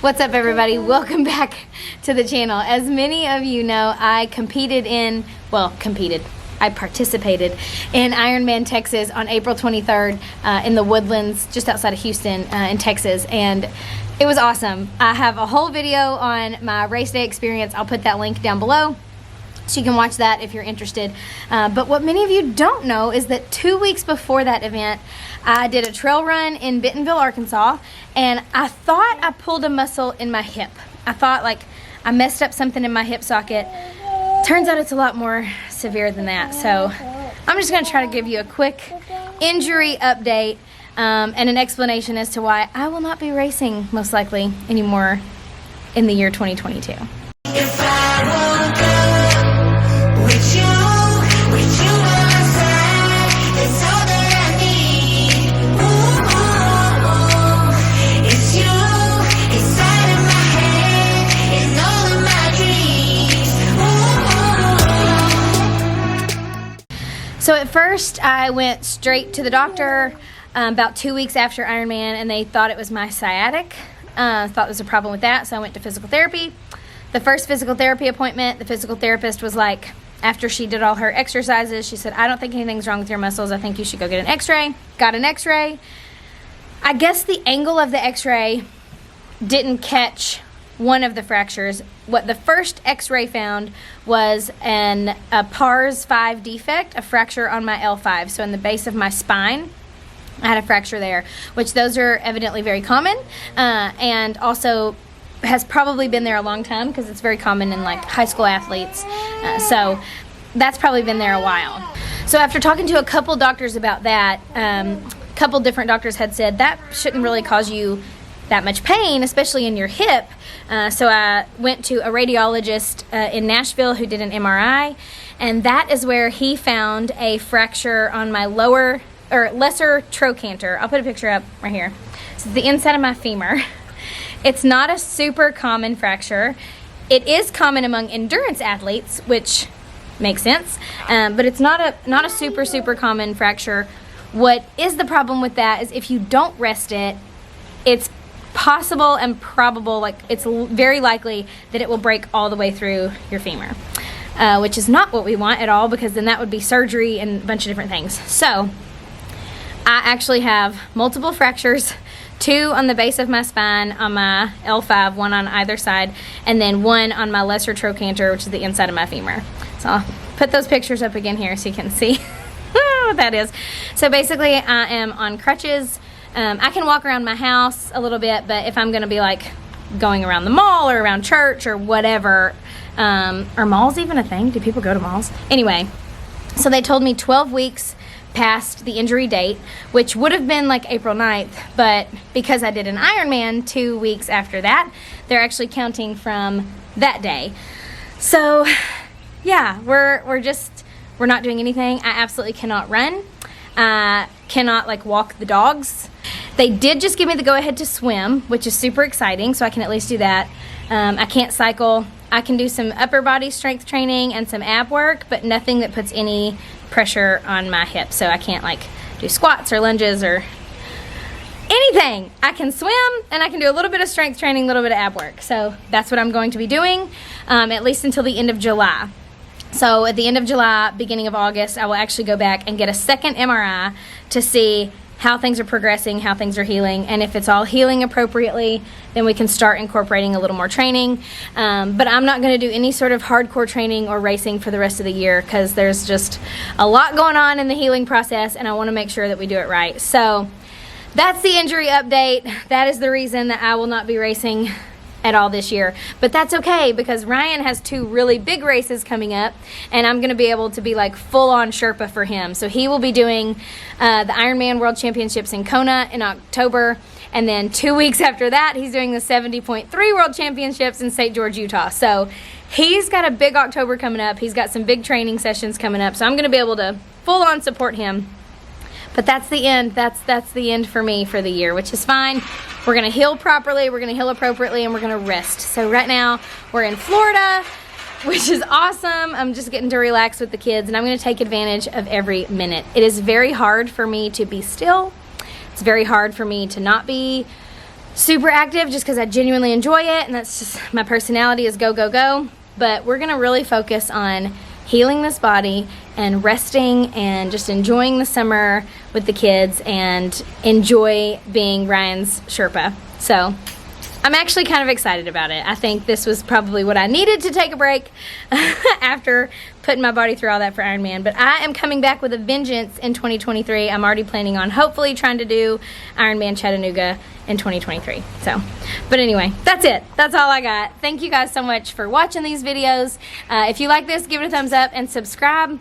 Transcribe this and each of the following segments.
What's up, everybody? Welcome back to the channel. As many of you know, I participated in Ironman, Texas on April 23rd in the Woodlands just outside of Houston in Texas, and it was awesome. I have a whole video on my race day experience. I'll put that link down below so you can watch that if you're interested. But what many of you don't know is that 2 weeks before that event, I did a trail run in Bentonville, Arkansas, and I thought I pulled a muscle in my hip. I thought like I messed up something in my hip socket. Turns out it's a lot more severe than that. So I'm just gonna try to give you a quick injury update and an explanation as to why I will not be racing most likely anymore in the year 2022. If I woke up with you on my side, it's all that I need. Ooh, it's you inside of my head and all of my dreams. So at first I went straight to the doctor about 2 weeks after Ironman, and they thought it was my sciatic. Thought there was a problem with that, so I went to physical therapy. The first physical therapy appointment, the physical therapist was like, after she did all her exercises, she said, I don't think anything's wrong with your muscles. I think you should go get an x-ray. Got an x-ray. I guess the angle of the x-ray didn't catch one of the fractures. What the first x-ray found was a PARS 5 defect, a fracture on my L5, so in the base of my spine. I had a fracture there, which those are evidently very common, and also has probably been there a long time because it's very common in like high school athletes. So that's probably been there a while. So after talking to a couple doctors about that, a couple different doctors had said that shouldn't really cause you that much pain, especially in your hip. So I went to a radiologist in Nashville who did an MRI, and that is where he found a fracture on my lesser trochanter. I'll put a picture up right here. So the inside of my femur. It's not a super common fracture. It is common among endurance athletes, which makes sense, but it's not a super common fracture. What is the problem with that is if you don't rest it, it's possible and probable, like it's very likely that it will break all the way through your femur, which is not what we want at all, because then that would be surgery and a bunch of different things. So I actually have multiple fractures, 2 on the base of my spine on my L5, 1 on either side, and then 1 on my lesser trochanter, which is the inside of my femur. So I'll put those pictures up again here so you can see what that is. So basically I am on crutches. I can walk around my house a little bit, but if I'm gonna be like going around the mall or around church or whatever, are malls even a thing? Do people go to malls? Anyway, so they told me 12 weeks past the injury date, which would have been like April 9th, but because I did an Ironman 2 weeks after that, they're actually counting from that day. So yeah, we're not doing anything. I absolutely cannot run. Cannot like walk the dogs. They did just give me the go ahead to swim, which is super exciting, so I can at least do that. I can't cycle. I can do some upper body strength training and some ab work, but nothing that puts any pressure on my hip. So I can't like do squats or lunges or anything. I can swim and I can do a little bit of strength training, a little bit of ab work. So that's what I'm going to be doing, at least until the end of July. So at the end of July, beginning of August, I will actually go back and get a second MRI to see how things are progressing, how things are healing, and if it's all healing appropriately, then we can start incorporating a little more training. But I'm not going to do any sort of hardcore training or racing for the rest of the year because there's just a lot going on in the healing process, and I want to make sure that we do it right. So that's the injury update. That is the reason that I will not be racing at all this year, but that's okay because Ryan has 2 really big races coming up, and I'm going to be able to be like full-on Sherpa for him. So he will be doing the Ironman World Championships in Kona in October, and then 2 weeks after that he's doing the 70.3 World Championships in St. George, Utah. So he's got a big October coming up. He's got some big training sessions coming up, so I'm going to be able to full-on support him. But that's the end. That's the end for me for the year, which is fine. We're gonna heal properly, we're gonna heal appropriately, and we're gonna rest. So right now we're in Florida, which is awesome. I'm just getting to relax with the kids, and I'm gonna take advantage of every minute. It is very hard for me to be still. It's very hard for me to not be super active just because I genuinely enjoy it, and that's just my personality is go, go, go. But we're gonna really focus on healing this body and resting and just enjoying the summer with the kids and enjoy being Ryan's Sherpa. So I'm actually kind of excited about it. I think this was probably what I needed to take a break after putting my body through all that for Ironman. But I am coming back with a vengeance in 2023. I'm already planning on hopefully trying to do Ironman Chattanooga in 2023. So, but anyway, that's it. That's all I got. Thank you guys so much for watching these videos. If you like this, give it a thumbs up and subscribe,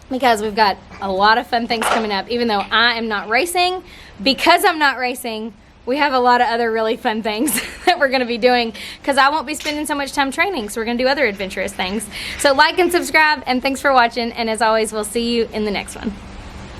because we've got a lot of fun things coming up. Even though I am not racing, because I'm not racing, we have a lot of other really fun things that we're going to be doing, because I won't be spending so much time training, so we're going to do other adventurous things. So like and subscribe, and thanks for watching, and as always, we'll see you in the next one.